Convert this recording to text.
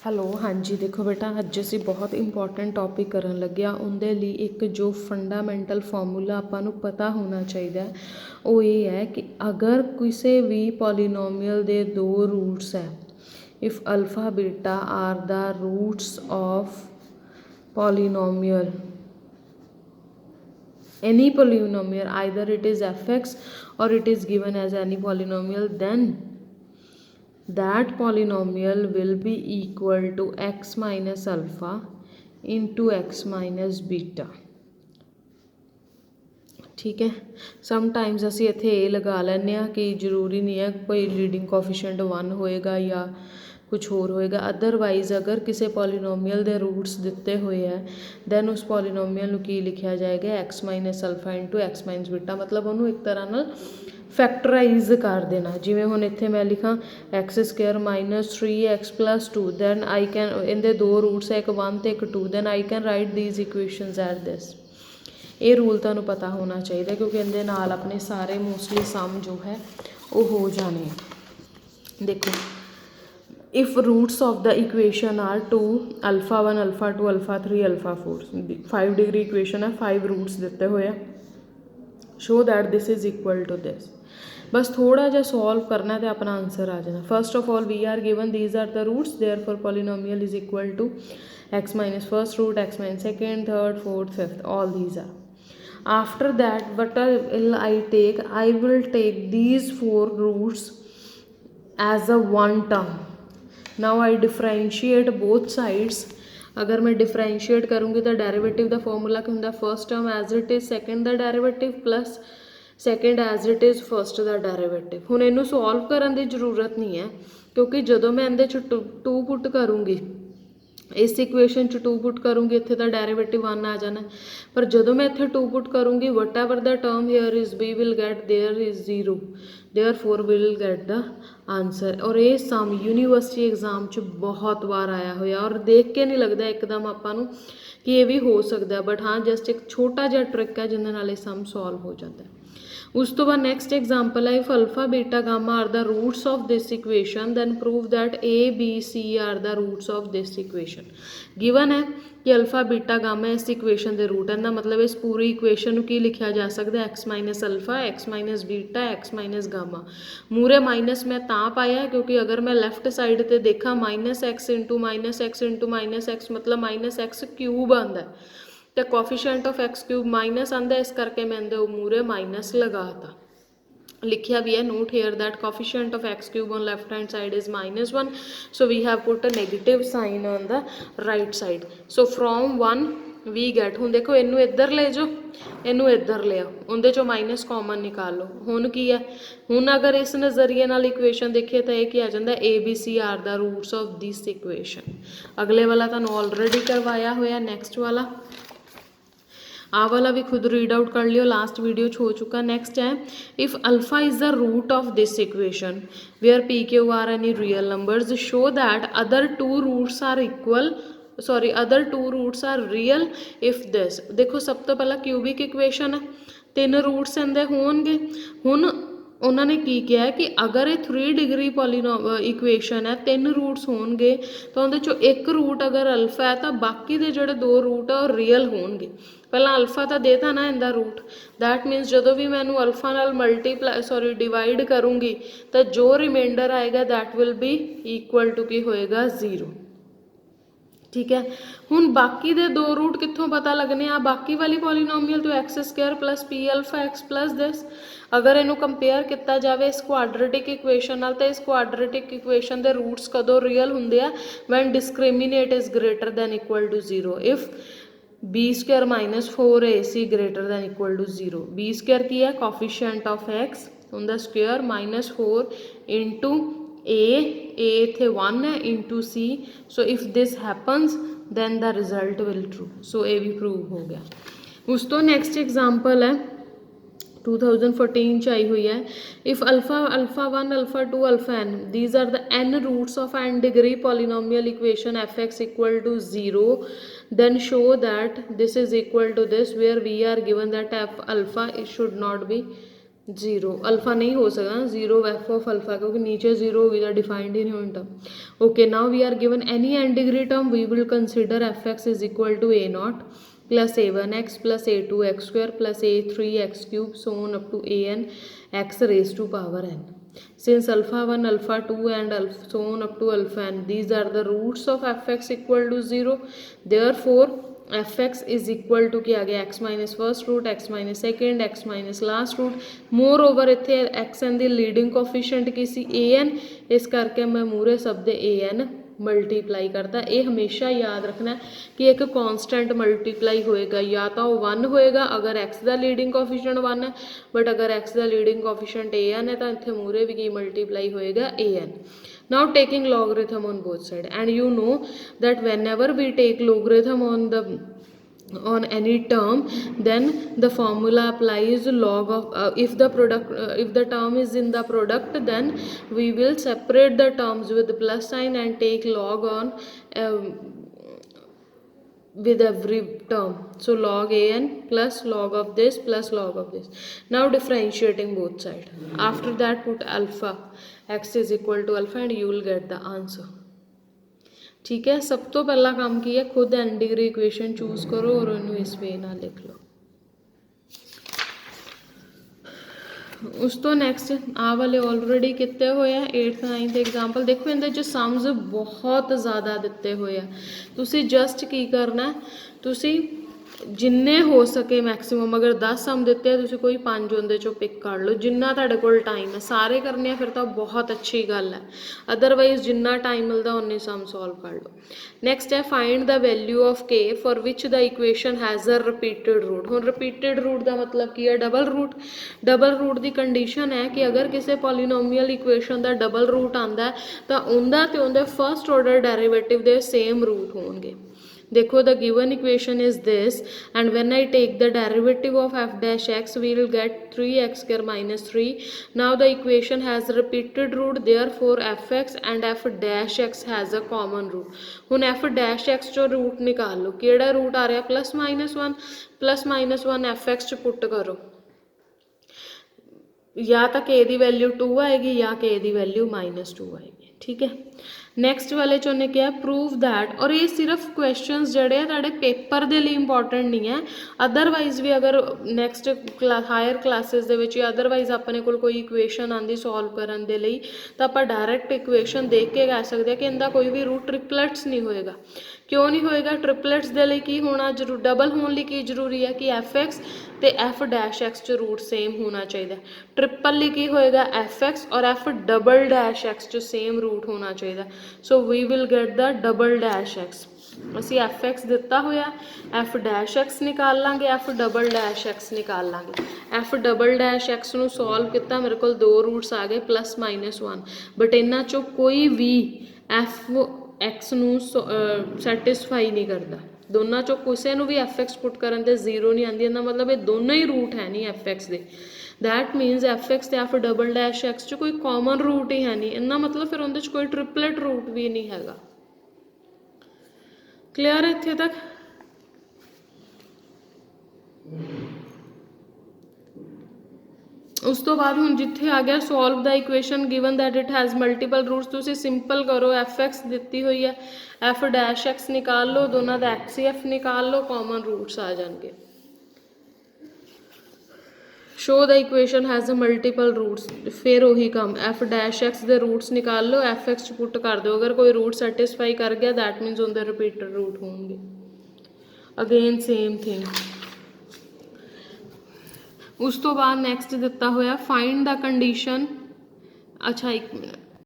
Hello ਹਾਂਜੀ ਦੇਖੋ ਬੇਟਾ ਅੱਜ ਅਸੀਂ ਬਹੁਤ ਇੰਪੋਰਟੈਂਟ ਟੌਪਿਕ ਕਰਨ ਲੱਗੇ ਹਾਂ। ਉਹਦੇ ਲਈ ਇੱਕ ਜੋ ਫੰਡਾਮੈਂਟਲ ਫਾਰਮੂਲਾ ਆਪਾਂ ਨੂੰ ਪਤਾ ਹੋਣਾ ਚਾਹੀਦਾ ਉਹ ਇਹ ਹੈ ਕਿ ਅਗਰ ਕਿਸੇ ਵੀ ਪੋਲੀਨੋਮੀਅਲ ਦੇ ਦੋ ਰੂਟਸ ਹੈ, ਇਫ ਅਲਫਾ ਬੀਟਾ ਆਰ ਦਾ roots of polynomial, any polynomial, either it is fx or it is given as any polynomial, then that polynomial will be equal to x minus alpha into x minus beta। ठीक है, sometimes ਅਸੀਂ ਇੱਥੇ ਇਹ ਲਗਾ ਲੈਂਦੇ ਹਾਂ ਕਿ ਜ਼ਰੂਰੀ ਨਹੀਂ ਹੈ ਕੋਈ ਲੀਡਿੰਗ ਕੋਫੀਸ਼ੀਐਂਟ 1 ਹੋਏਗਾ ਜਾਂ कुछ होर होएगा। अदरवाइज अगर किसी पॉलीनोमियल के रूट्स दिते हुए है दैन उस पॉलीनोमियल नूं की लिखा जाएगा x minus alpha into x minus beta, मतलब उन्होंने एक तरह नाल फैक्टराइज कर देना। जिवें हुण इत्थे मैं लिखा x square minus 3x plus 2, then I can इहदे दो रूट्स है, एक 1 ते एक 2, then I can write these equations at this. ये रूल तुहानूं पता होना चाहिए क्योंकि इहदे नाल अपने सारे मोस्टली सम जो है वो हो जाने। देखो if roots of the equation are 2 alpha 1 alpha 2 alpha 3 alpha 4, 5 degree equation है, 5 roots दिते हुए हैं, show that this is equal to this। बस थोड़ा जा सॉल्व करना तो अपना आंसर आ जाना। First of all we are given these are the roots, therefore polynomial is equal to x minus first root, x minus second, third, fourth, fifth, all these are। after that what will I take? I will take these 4 roots as a one term। Now I differentiate both sides. अगर मैं differentiate करूँगी तो derivative का formula क्या होंगे? First term as it is second का derivative plus second as it is first का derivative. हुण इनू सॉल्व करने की जरूरत नहीं है क्योंकि जो मैं इहदे टू पुट करूँगी इस इक्वेशन च 2 पुट करूँगी इत्थे तो डेरिवेटिव 1 आ जाना, पर जो मैं इत्थे 2 पुट करूँगी whatever the term here is we will get there is 0, therefore we will get the answer. और ये सम यूनीवर्सिटी एग्जाम च बहुत बार आया हुआ और देख के नहीं लगता एकदम आपां नूं कि ये भी हो सकता, बट हाँ जस्ट एक छोटा जिहा ट्रिक है जिहदे नाल सम सॉल्व हो जाता है। उस तो बाद नैक्सट एग्जाम्पल है, if alpha beta gamma are the roots of this equation then prove that a b c are the roots of this equation. Given है कि अल्फा बीटा गामा इस इक्वेशन के रूट है, ना मतलब इस पूरी इक्वेशन की लिखा जा सकता है x minus alpha, x minus beta, x minus gamma. मूरे माइनस मैं तां पाया क्योंकि अगर मैं लैफ्ट साइड पर देखा minus x into minus x into minus x मतलब माइनस एक्स क्यूब आता है, तो coefficient of x cube minus आंदा, इस करके मैं इहदे मूरे माइनस लगाता। लिखिया भी है note here that coefficient of x cube on left hand side is -1, so we have put a negative sign on the right side. So from 1 we get, हुण देखो इनू इधर ले जाओ इनू इधर ले आओ, उहदे चों माइनस कॉमन निकाल लो। हुण की है, हुण अगर इस नज़रिए नाल इक्वेशन देखिए तो यह आ जाता a b c are the roots of this equation. अगले वाला तुहानूं ऑलरेडी करवाया होया, नैक्सट वाला आ वाला भी खुद रीड आउट कर लियो, लास्ट वीडियो हो चुका। नेक्स्ट है, if alpha is the root of this equation where p q are any real numbers, show that other 2 roots are equal, sorry other 2 roots are real if this. देखो सब तो पहला cubic equation है, 3 roots इहदे होणगे। हुण उन्होंने की किया कि अगर ये 3 डिग्री इक्वेशन है 3 रूट्स होणगे तो उहदे चों एक रूट अगर अल्फा है तो बाकी के जोड़े 2 रूट है और रियल होणगे। पहला अल्फा तो देता ना इनका रूट, दैट मीनस जो भी मैं अल्फा नाल मल्टीप्लाई सॉरी डिवाइड करूँगी तो जो रिमाइंडर आएगा that will be equal to की होएगा 0। ठीक है, हुण बाकी दे 2 रूट कित्थों पता लगने आ? बाकी वाली पॉलीनोमियल तो x square plus P alpha x plus this. अगर इनू कंपेयर किया जाए इस क्वाड्रेटिक इक्वेशन नाल, तो इस क्वाड्रेटिक इक्वेशन के रूट्स कदों रियल होंदे आ? When discriminant is greater than equal to 0, if b square -4 a c greater than equal to 0। B square की है कोफिशिएंट ऑफ एक्स उनका स्क्वायर -4 इंटू ए इत्थे 1 है into c, so if this happens then the result will true. So ये भी prove हो गया। उस तो नैक्सट एग्जाम्पल है 2014 च आई हुई है, if alpha alpha 1 alpha 2 alpha n these are the n roots of n degree polynomial equation f x equal to 0, then show that this is equal to this where we are given that f alpha it should not be zero alpha नहीं हो सकता ना, zero F of alpha, क्योंकि नीचे zero होगी तो defined ही नहीं होनी term. Okay, now we are given any n degree term, we will consider f x is equal to a naught plus a one x plus a two x square plus a three x cube so on up to a n x raise to power n. Since alpha 1, alpha 2 and so on up to alpha n, these are the roots of fx equal to 0. Therefore fx is equal to क्या आ गया, x minus first root, x minus second, x minus last root. Moreover इत्थे xn ਦੀ leading coefficient की सी an, इस करके मैं मूरे शब्द an multiply करता। ये हमेशा याद रखना कि एक कॉन्सटेंट मल्टीप्लाई होएगा, या तो वो 1 होएगा अगर x का लीडिंग कोफिशिएंट 1 है, बट अगर x का लीडिंग कोफिशिएंट an है तो इत्थे मूरे भी की मल्टीप्लाई होएगा an. Now taking logarithm on both side, and you know that whenever we take logarithm on any term, then the formula applies log of if the term is in the product, then we will separate the terms with plus sign and take log on with every term. So log an plus log of this plus log of this. Now differentiating both sides. After that put alpha x is equal to alpha and you will get the answer. ठीक है, सब तो पहला काम की है, खुद N degree equation choose करो और उन्हें इस वे ना लिख लो। उस तो नैक्सट आ वाले ऑलरेडी किते हुए हैं 8th 9th एग्जाम्पल। देखो इनके जो सम्स बहुत ज़्यादा दिते हुए हैं, तुसी जस्ट की करना है, तुसी जिन्ने हो सके मैक्सिमम, अगर 10 सम दिते हैं तुसी कोई 5 उनके चो पिक कर लो, जिन्ना तुहाडे कोल टाइम है। सारे करने हैं फिर तो बहुत अच्छी गल है, अदरवाइज जिन्ना टाइम मिलता उन्ने सम सॉल्व कर लो। नैक्सट है find the value of k for which the equation has a repeated root. हुण रिपीटेड रूट का मतलब की है, डबल रूट। डबल रूट की कंडीशन है कि अगर किसी पॉलीनोमियल इक्वेशन का डबल रूट आता है तो उनका ते उनके फर्स्ट ऑर्डर डेरिवेटिव के सेम रूट होंगे। देखो the given equation is this and when I take the derivative of f dash x we will get 3x square minus 3। Now the equation has repeated root, therefore f x and f dash x has a common root. हुण f dash x चो root निकाल लो, किहड़ा root आ रहा plus minus 1, plus minus 1 f x च put करो, या तो के दी वैल्यू 2 आएगी या के दी वैल्यू -2 आएगी। ठीक है, नैक्सट वाले चो ने क्या प्रूव दैट, और ये सिर्फ क्वेश्चनस जड़े तुहाडे पेपर दे लिए इंपॉर्टेंट नहीं है, अदरवाइज भी अगर नैक्सट हायर क्लासेस दे विच अदरवाइज अपने कोल कोई इक्वेशन आंदी सॉल्व करन दे लई तो आपां डायरैक्ट इक्वेशन देख के कह सकते हैं कि इनका कोई भी रूट ट्रिपलेट्स नहीं होएगा। क्यों नहीं होएगा? ट्रिपलेट्स दे लई की होना जरूर, डबल होने लई की जरूरी है कि एफ एक्स तो एफ डैश एक्स च रूट सेम होना चाहिए। ट्रिपल लई की होएगा एफ एक्स और एफ डबल डैश एक्स च सेम रूट होना चाहिए। So we will get the double dash x. असी एफ एक्स दिता होया, एफ डैश एक्स निकाल लांगे, एफ डबल डैश एक्स निकाल लांगे। एफ डबल डैश एक्स नूं सॉल्व किया, मेरे को 2 रूट्स आ गए प्लस -1, बट इन्हां चों कोई भी एफ एक्स नूं सैटिस्फाई नहीं करता। दोनों चों किसी नूं भी एफ एक्स पुट करन ते 0 नहीं आती, इहदा मतलब ये दोनों ही रूट है नहीं एफ एक्स के। दैट मीनस एफ एक्स ते एफ डबल डैश एक्स च कोई कॉमन रूट ही है नहीं, इन्ना मतलब फिर उहदे च कोई ट्रिपलेट रूट भी नहीं हैगा। क्लियर है इत्थे तक? उस तो बाद हुण जिथे आ गया solve the equation given that it has multiple roots, तुसीं सिंपल करो, एफ एक्स दी हुई है, एफ डैश एक्स निकाल लो, दोनों का एक्स सी एफ निकाल लो, कॉमन रूट्स आ जाएंगे। Show the equation has a multiple roots, फिर वही काम, एफ डैश एक्स के रूट्स निकाल लो, एफ एक्स पुट कर दो, अगर कोई रूट सैटिस्फाई कर गया दैट मीनस उनके रिपीटेड रूट होंगे। Again same thing. उस तो बाद नैक्सट दिता होया फाइंड द कंडीशन। अच्छा एक मिनट,